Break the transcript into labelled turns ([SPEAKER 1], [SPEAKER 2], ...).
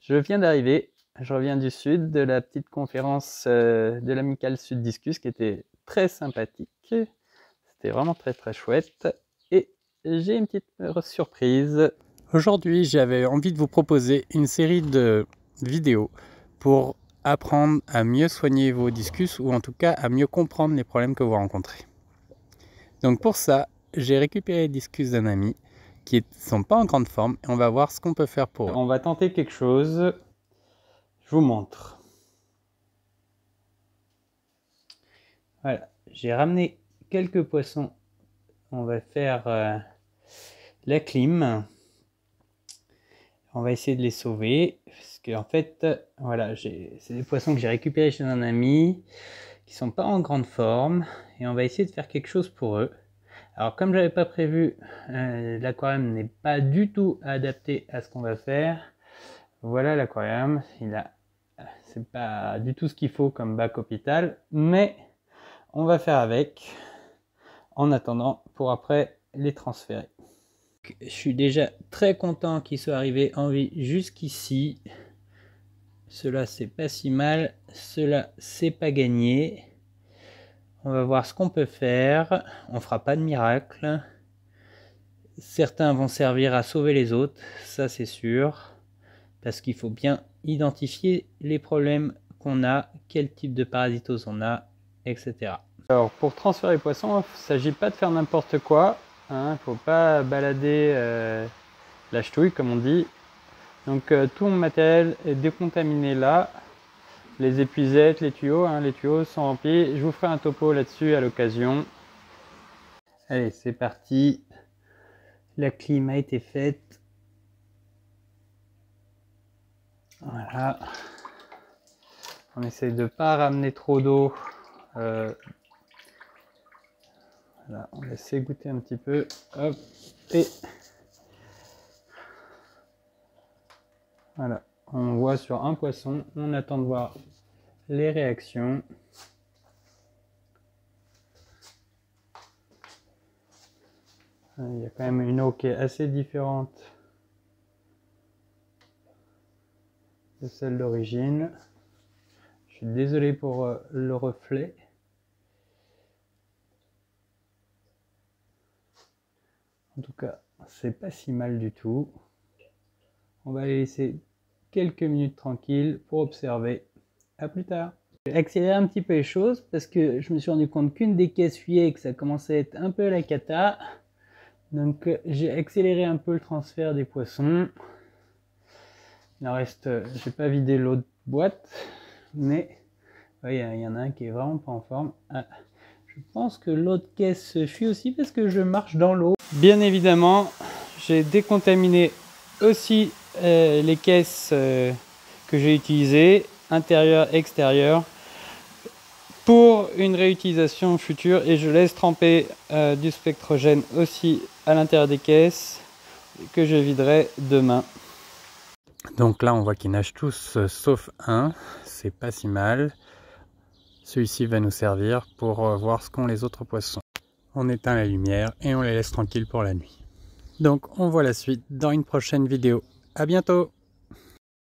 [SPEAKER 1] Je viens d'arriver, je reviens du sud, de la petite conférence de l'Amicale Sud Discus qui était très sympathique. C'était vraiment très chouette et j'ai une petite surprise. Aujourd'hui, j'avais envie de vous proposer une série de vidéos pour apprendre à mieux soigner vos discus ou en tout cas à mieux comprendre les problèmes que vous rencontrez. Donc pour ça, j'ai récupéré les discus d'un ami qui ne sont pas en grande forme et on va voir ce qu'on peut faire pour eux. On va tenter quelque chose. Je vous montre. Voilà, j'ai ramené quelques poissons. On va faire la clim. On va essayer de les sauver. Parce que en fait, voilà, c'est des poissons que j'ai récupérés chez un ami qui sont pas en grande forme. Et on va essayer de faire quelque chose pour eux. Alors comme je n'avais pas prévu, l'aquarium n'est pas du tout adapté à ce qu'on va faire. Voilà l'aquarium, c'est pas du tout ce qu'il faut comme bac hôpital, mais on va faire avec en attendant pour après les transférer. Je suis déjà très content qu'ils soient arrivés en vie jusqu'ici. Cela c'est pas si mal, cela c'est pas gagné. On va voir ce qu'on peut faire, on fera pas de miracle. Certains vont servir à sauver les autres, ça c'est sûr. Parce qu'il faut bien identifier les problèmes qu'on a, quel type de parasitose on a, etc. Alors pour transférer les poissons, il ne s'agit pas de faire n'importe quoi. Il ne faut pas balader la ch'touille comme on dit. Donc tout mon matériel est décontaminé là. Les épuisettes, les tuyaux sont remplis. Je vous ferai un topo là-dessus à l'occasion. Allez, c'est parti. La clim a été faite. Voilà. On essaye de ne pas ramener trop d'eau. Voilà, on laisse égoutter un petit peu. Hop. Et voilà. On voit sur un poisson. On attend de voir les réactions. Il y a quand même une eau qui est assez différente de celle d'origine. Je suis désolé pour le reflet. En tout cas, c'est pas si mal du tout. On va les laisser quelques minutes tranquilles pour observer. À plus tard. J'ai accéléré un petit peu les choses parce que je me suis rendu compte qu'une des caisses fuyait et que ça commençait à être un peu la cata. Donc j'ai accéléré un peu le transfert des poissons. Il en reste, j'ai pas vidé l'autre boîte, mais il y en a un qui est vraiment pas en forme. Je pense que l'autre caisse fuit aussi parce que je marche dans l'eau. Bien évidemment, j'ai décontaminé aussi les caisses que j'ai utilisées, intérieures, extérieures, pour une réutilisation future, et je laisse tremper du spectrogène aussi à l'intérieur des caisses que je viderai demain. Donc là on voit qu'ils nagent tous sauf un, c'est pas si mal. Celui-ci va nous servir pour voir ce qu'ont les autres poissons. On éteint la lumière et on les laisse tranquilles pour la nuit. Donc on voit la suite dans une prochaine vidéo. À bientôt!